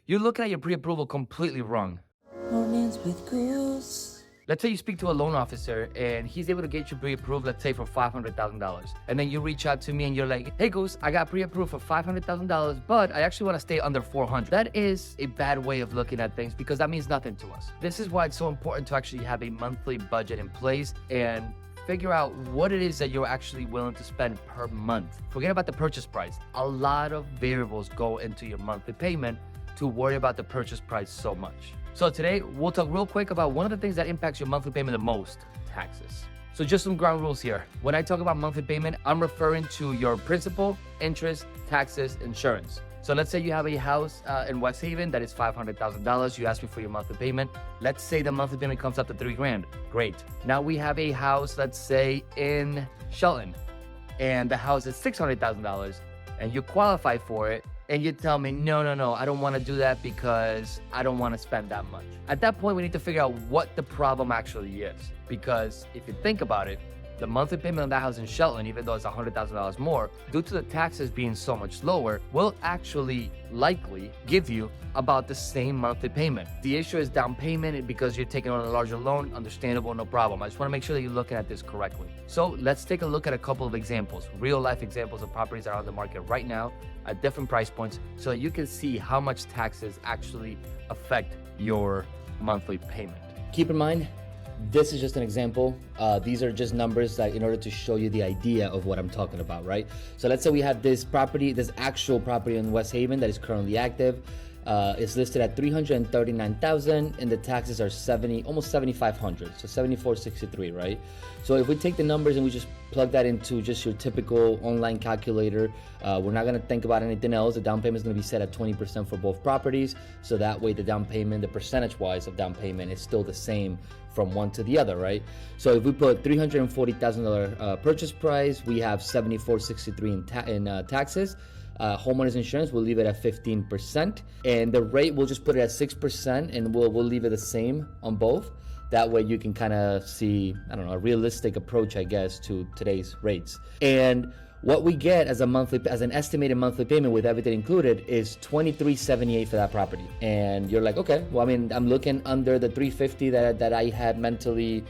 you're looking at your pre-approval completely wrong. Mornings with Goose. Let's say you speak to a loan officer and he's able to get you pre-approved, let's say for $500,000. And then you reach out to me and you're like, hey Goose, I got pre-approved for $500,000, but I actually want to stay under 400. That is a bad way of looking at things because that means nothing to us. This is why it's so important to actually have a monthly budget in place and figure out what it is that you're actually willing to spend per month. Forget about the purchase price. A lot of variables go into your monthly payment to worry about the purchase price so much. So today, we'll talk real quick about one of the things that impacts your monthly payment the most, taxes. So just some ground rules here. When I talk about monthly payment, I'm referring to your principal, interest, taxes, insurance. So let's say you have a house in West Haven that is $500,000. You ask me for your monthly payment. Let's say the monthly payment comes up to $3,000. Great. Now we have a house, let's say in Shelton, and the house is $600,000 and you qualify for it. And you tell me, no, I don't want to do that because I don't want to spend that much. At that point, we need to figure out what the problem actually is. Because if you think about it, the monthly payment on that house in Shelton, even though it's $100,000 more, due to the taxes being so much lower, will actually likely give you about the same monthly payment. The issue is down payment because you're taking on a larger loan. Understandable, no problem. I just want to make sure that you're looking at this correctly. So let's take a look at a couple of examples, real life examples of properties that are on the market right now at different price points so that you can see how much taxes actually affect your monthly payment. Keep in mind, this is just an example. These are just numbers that in order to show you the idea of what I'm talking about, right? So let's say we have this property, this actual property in West Haven that is currently active. It's listed at $339,000 and the taxes are almost $7,500, so $7,463, right? So if we take the numbers and we just plug that into just your typical online calculator, we're not going to think about anything else. The down payment is going to be set at 20% for both properties, so that way the down payment, the percentage-wise of down payment is still the same from one to the other, right? So if we put $340,000 purchase price, we have $7,463 in taxes. Homeowners insurance, we'll leave it at 15%, and the rate we'll just put it at 6%, and we'll leave it the same on both. That way you can kind of see, I don't know, a realistic approach, I guess, to today's rates. And what we get as an estimated monthly payment with everything included is $2,378 for that property. And you're like, okay, well, I mean, I'm looking under the $350 that I had mentally,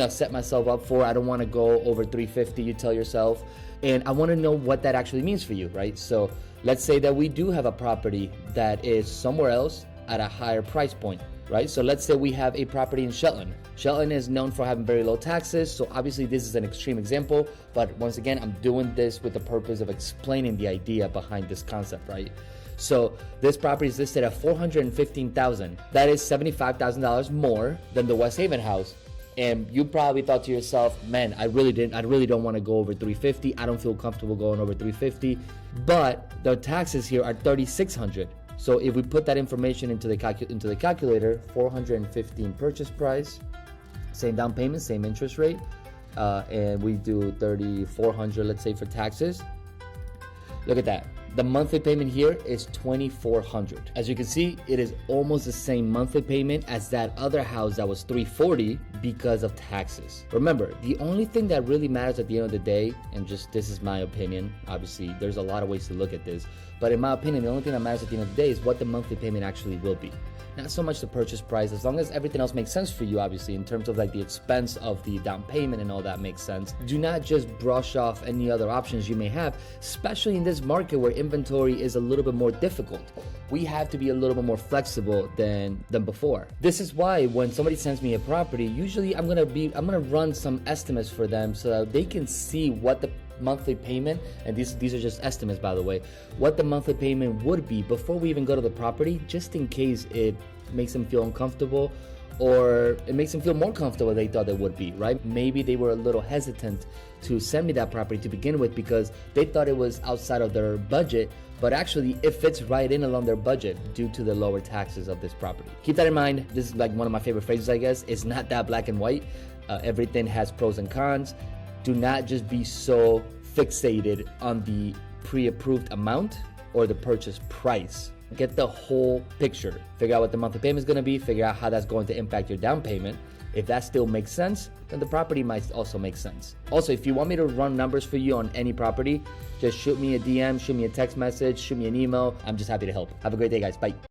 set myself up for. I don't want to go over $350, you tell yourself. And I want to know what that actually means for you, right? So let's say that we do have a property that is somewhere else at a higher price point, right? So let's say we have a property in Shelton. Shelton is known for having very low taxes. So obviously this is an extreme example, but once again, I'm doing this with the purpose of explaining the idea behind this concept, right? So this property is listed at $415,000. That is $75,000 more than the West Haven house. And you probably thought to yourself, man, I really don't want to go over $350. I don't feel comfortable going over $350. But the taxes here are $3,600. So if we put that information into the calculator, $415 purchase price, same down payment, same interest rate, and we do $3,400, let's say, for taxes. Look at that. The monthly payment here is $2,400. As you can see, it is almost the same monthly payment as that other house that was $340 because of taxes. Remember, the only thing that really matters at the end of the day, and just this is my opinion, obviously there's a lot of ways to look at this, but in my opinion, the only thing that matters at the end of the day is what the monthly payment actually will be. Not so much the purchase price, as long as everything else makes sense for you, obviously, in terms of like the expense of the down payment and all that makes sense. Do not just brush off any other options you may have, especially in this market where inventory is a little bit more difficult. We have to be a little bit more flexible than before. This is why when somebody sends me a property, usually I'm gonna run some estimates for them so that they can see what the monthly payment, and these are just estimates, by the way, what the monthly payment would be before we even go to the property, just in case it makes them feel uncomfortable or it makes them feel more comfortable than they thought it would be, right? Maybe they were a little hesitant to send me that property to begin with because they thought it was outside of their budget, but actually it fits right in along their budget due to the lower taxes of this property. Keep that in mind. This is like one of my favorite phrases, I guess. It's not that black and white. Everything has pros and cons. Do not just be so fixated on the pre-approved amount or the purchase price. Get the whole picture. Figure out what the monthly payment is going to be. Figure out how that's going to impact your down payment. If that still makes sense, then the property might also make sense. Also, if you want me to run numbers for you on any property, just shoot me a DM, shoot me a text message, shoot me an email. I'm just happy to help. Have a great day, guys. Bye.